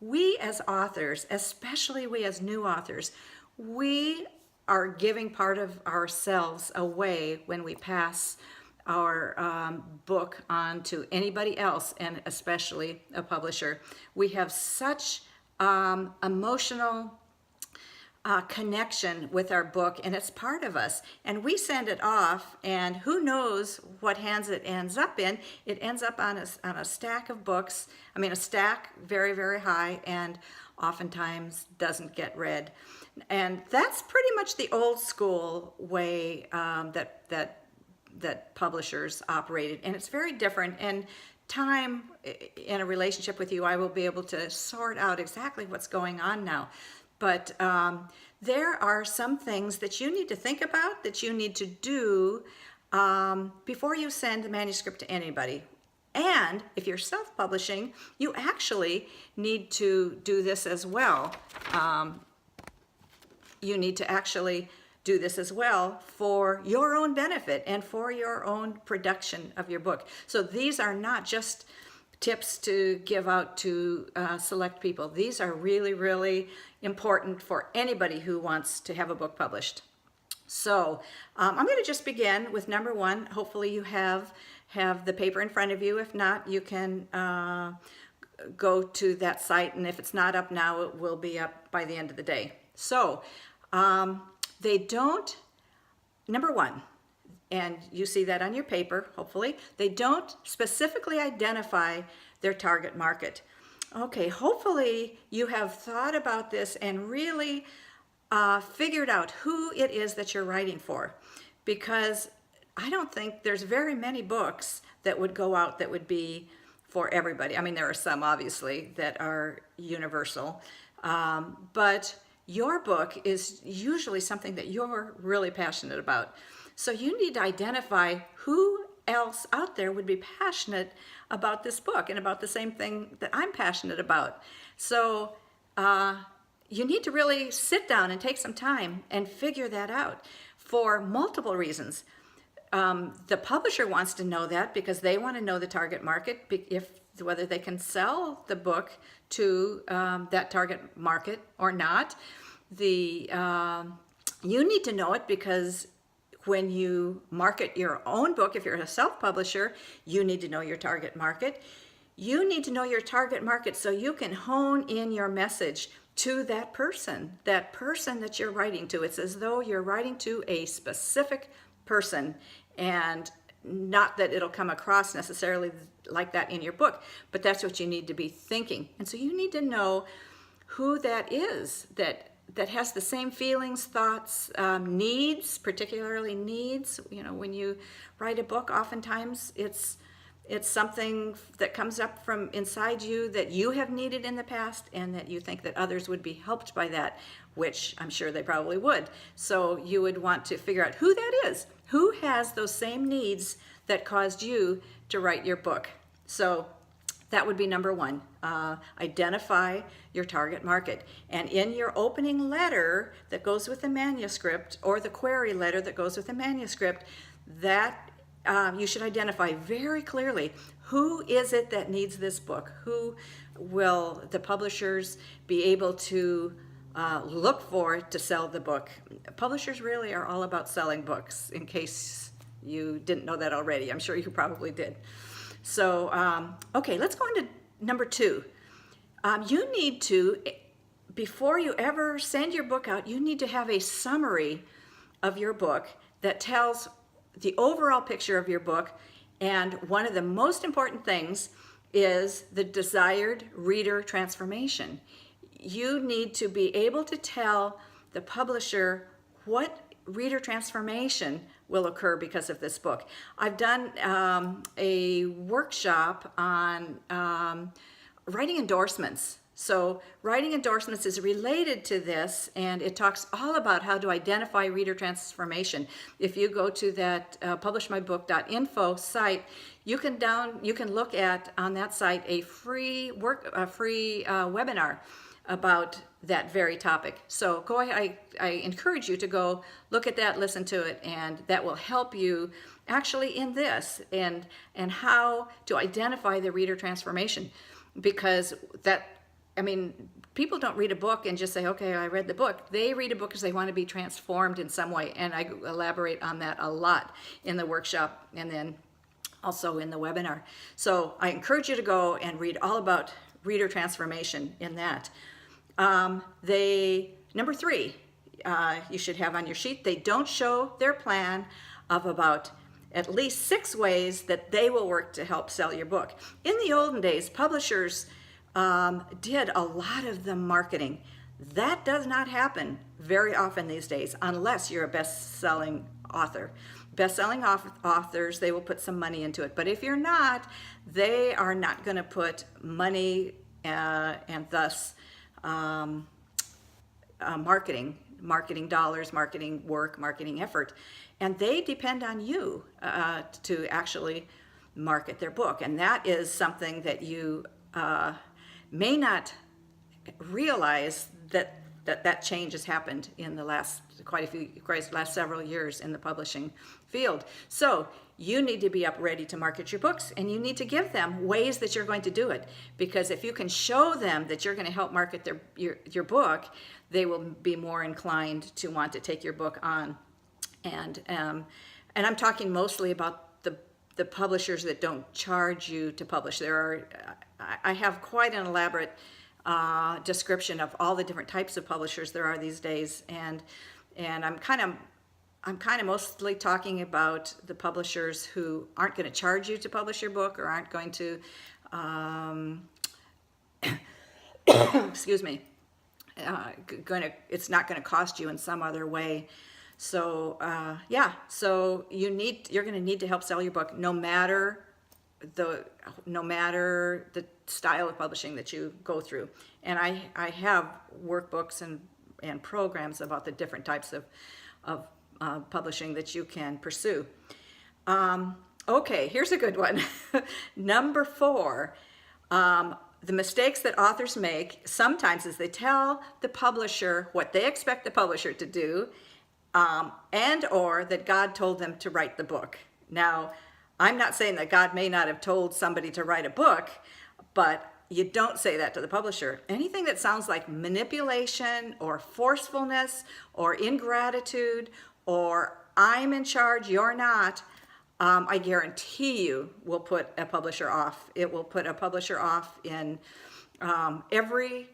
we as authors, especially we as new authors, we are giving part of ourselves away when we pass our book on to anybody else, and especially a publisher. We have such emotional connection with our book, and it's part of us, and we send it off, and who knows what hands it ends up in. It ends up on a stack of books. I mean, a stack very, very high, and oftentimes doesn't get read. And that's pretty much the old school way that publishers operated, and it's very different. And time in a relationship with you, I will be able to sort out exactly what's going on now. But there are some things that you need to think about, that you need to do before you send a manuscript to anybody. And if you're self-publishing, you actually need to do this as well. You need to actually do this as well for your own benefit and for your own production of your book. So these are not just tips to give out to select people. These are really, really important for anybody who wants to have a book published. So I'm going to just begin with number one. Hopefully you have the paper in front of you. If not, you can go to that site, and if it's not up now, it will be up by the end of the day. So they don't, number one, and you see that on your paper, hopefully, they don't specifically identify their target market. Okay, hopefully you have thought about this and really figured out who it is that you're writing for, because I don't think there's very many books that would go out that would be for everybody. I mean, there are some, obviously, that are universal, but your book is usually something that you're really passionate about. So you need to identify who else out there would be passionate about this book and about the same thing that I'm passionate about. So you need to really sit down and take some time and figure that out for multiple reasons. The publisher wants to know that because they want to know the target market, whether they can sell the book to that target market or not. You need to know it because when you market your own book, if you're a self-publisher, you need to know your target market. You need to know your target market so you can hone in your message to that person that you're writing to. It's as though you're writing to a specific person, and not that it'll come across necessarily like that in your book, but that's what you need to be thinking. And so you need to know who that is that has the same feelings, thoughts, needs, particularly needs. You know, when you write a book, oftentimes it's something that comes up from inside you that you have needed in the past, and that you think that others would be helped by that, which I'm sure they probably would. So you would want to figure out who that is, who has those same needs that caused you to write your book. So that would be number one. Identify your target market. And in your opening letter that goes with the manuscript, or the query letter that goes with the manuscript, that you should identify very clearly who is it that needs this book. Who will the publishers be able to look for to sell the book? Publishers really are all about selling books, in case you didn't know that already. I'm sure you probably did. So, okay, let's go into number two. You need to, before you ever send your book out, you need to have a summary of your book that tells the overall picture of your book. And one of the most important things is the desired reader transformation. You need to be able to tell the publisher what reader transformation will occur because of this book. I've done a workshop on writing endorsements. So writing endorsements is related to this, and it talks all about how to identify reader transformation. If you go to that publishmybook.info site, you can look at on that site a free webinar about that very topic. So go ahead, I encourage you to go look at that, listen to it, and that will help you actually in this and how to identify the reader transformation, because that, I mean, people don't read a book and just say, okay, I read the book. They read a book because they want to be transformed in some way. And I elaborate on that a lot in the workshop and then also in the webinar. So I encourage you to go and read all about reader transformation in that. Number 3, you should have on your sheet, they don't show their plan of about at least 6 ways that they will work to help sell your book. In the olden days, publishers did a lot of the marketing. That does not happen very often these days unless you're a best-selling author. Best-selling authors, they will put some money into it. But if you're not, they are not going to put money and thus marketing dollars, marketing work, marketing effort. And they depend on you to actually market their book. And that is something that you may not realize that change has happened in the last several years in the publishing field. So you need to be up ready to market your books, and you need to give them ways that you're going to do it. Because if you can show them that you're going to help market your book, they will be more inclined to want to take your book on. And I'm talking mostly about the publishers that don't charge you to publish. I have quite an elaborate description of all the different types of publishers there are these days, and I'm kind of mostly talking about the publishers who aren't going to charge you to publish your book, or aren't going to excuse me, it's not going to cost you in some other way. So so you're going to need to help sell your book, no matter the style of publishing that you go through. And I have workbooks and programs about the different types of publishing that you can pursue. Okay, here's a good one. Number 4, the mistakes that authors make sometimes is they tell the publisher what they expect the publisher to do, and or that God told them to write the book. Now, I'm not saying that God may not have told somebody to write a book, but you don't say that to the publisher. Anything that sounds like manipulation or forcefulness or ingratitude or I'm in charge, you're not, I guarantee you will put a publisher off. It will put a publisher off in every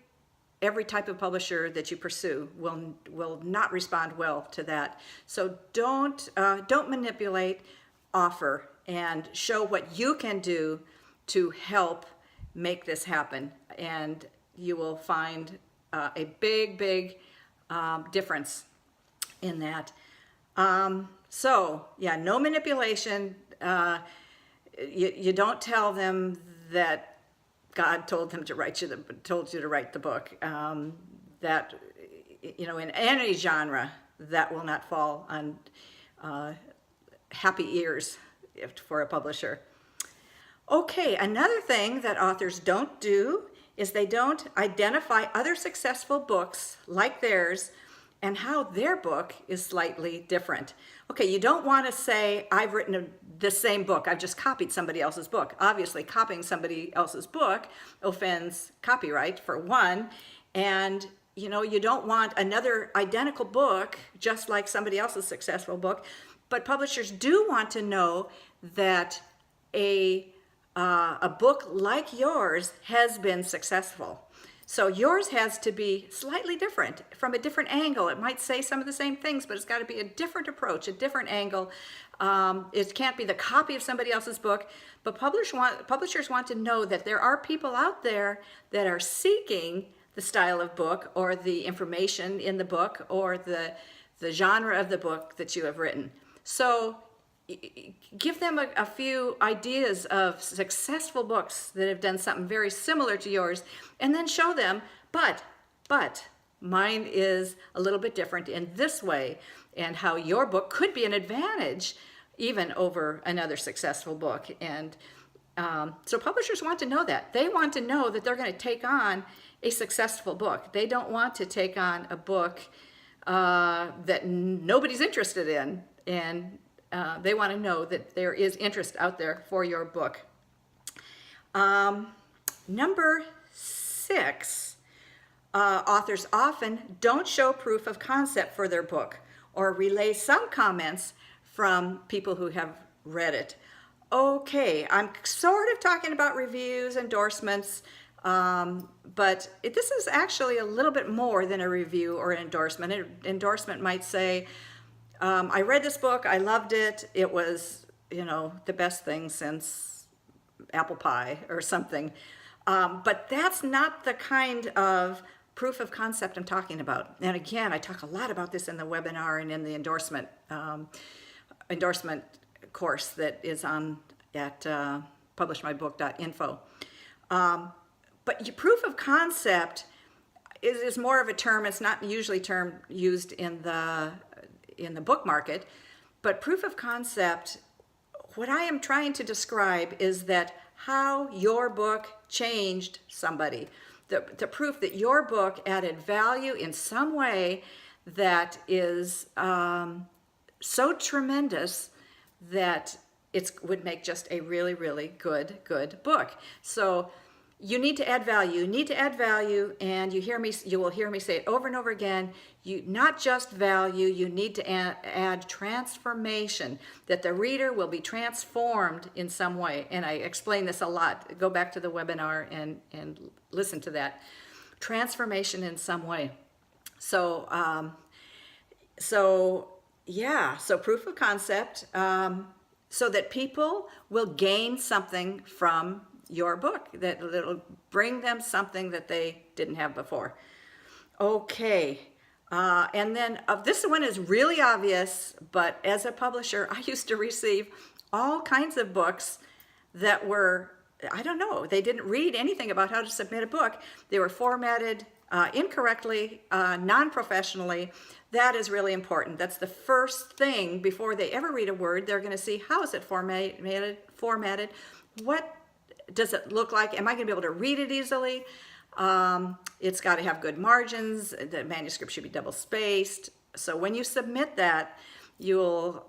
type of publisher that you pursue will not respond well to that. So don't manipulate, offer, and show what you can do to help make this happen, and you will find a big difference in that. So yeah, no manipulation. You don't tell them that God told them to told you to write the book. That in any genre, that will not fall on happy ears for a publisher. Okay, another thing that authors don't do is they don't identify other successful books like theirs and how their book is slightly different. Okay, you don't want to say, I've written the same book, I've just copied somebody else's book. Obviously, copying somebody else's book offends copyright, for one, and you don't want another identical book just like somebody else's successful book. But publishers do want to know that a book like yours has been successful. So yours has to be slightly different, from a different angle. It might say some of the same things, but it's got to be a different approach, a different angle. It can't be the copy of somebody else's book. But publishers want to know that there are people out there that are seeking the style of book, or the information in the book, or the genre of the book that you have written. So give them a few ideas of successful books that have done something very similar to yours, and then show them, but mine is a little bit different in this way, and how your book could be an advantage even over another successful book. And so publishers want to know that. They want to know that they're going to take on a successful book. They don't want to take on a book that nobody's interested in, and they want to know that there is interest out there for your book. Number 6 authors often don't show proof of concept for their book or relay some comments from people who have read it. Okay, I'm sort of talking about reviews, endorsements, but this is actually a little bit more than a review or an endorsement. An endorsement might say, I read this book, I loved it, it was, the best thing since apple pie or something. But that's not the kind of proof of concept I'm talking about. And again, I talk a lot about this in the webinar and in the endorsement course that is on at publishmybook.info. But proof of concept is more of a term. It's not usually a term used in the book market, but proof of concept, what I am trying to describe is that how your book changed somebody. The proof that your book added value in some way that is so tremendous that it would make just a really, really good book. So you need to add value. You need to add value, and you will hear me say it over and over again. Not just value, you need to add transformation, that the reader will be transformed in some way. And I explain this a lot. Go back to the webinar and listen to that. Transformation in some way. So proof of concept, so that people will gain something from your book, that it'll bring them something that they didn't have before. Okay, and then this one is really obvious, but as a publisher, I used to receive all kinds of books that were, I don't know, they didn't read anything about how to submit a book. They were formatted incorrectly, non-professionally. That is really important. That's the first thing before they ever read a word. They're going to see, how is it formatted? What does it look like? Am I going to be able to read it easily? It's got to have good margins. The manuscript should be double spaced. So when you submit that, you'll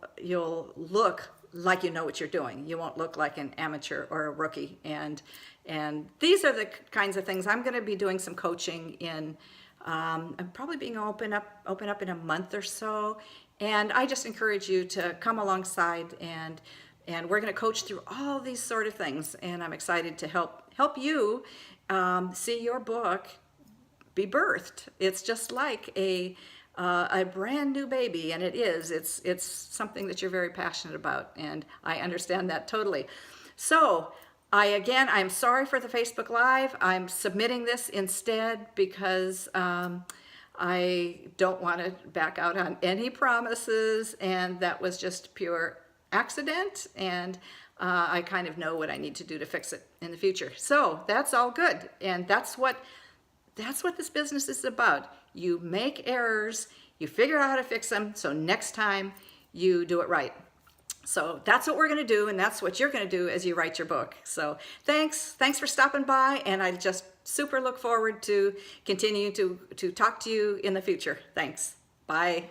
look like you know what you're doing. You won't look like an amateur or a rookie. And these are the kinds of things I'm going to be doing some coaching in. I'm probably being open up in a month or so. And I just encourage you to come alongside, and we're going to coach through all these sort of things. And I'm excited to help you see your book be birthed. It's just like a brand new baby, and it's something that you're very passionate about, and I understand that totally. So I'm sorry for the Facebook Live. I'm submitting this instead because I don't want to back out on any promises, and that was just pure accident, and I kind of know what I need to do to fix it in the future. So that's all good, and that's what this business is about. You make errors, you figure out how to fix them, so next time you do it right. So that's what we're going to do, and that's what you're going to do as you write your book. So thanks for stopping by, and I just super look forward to continuing to talk to you in the future. Thanks. Bye.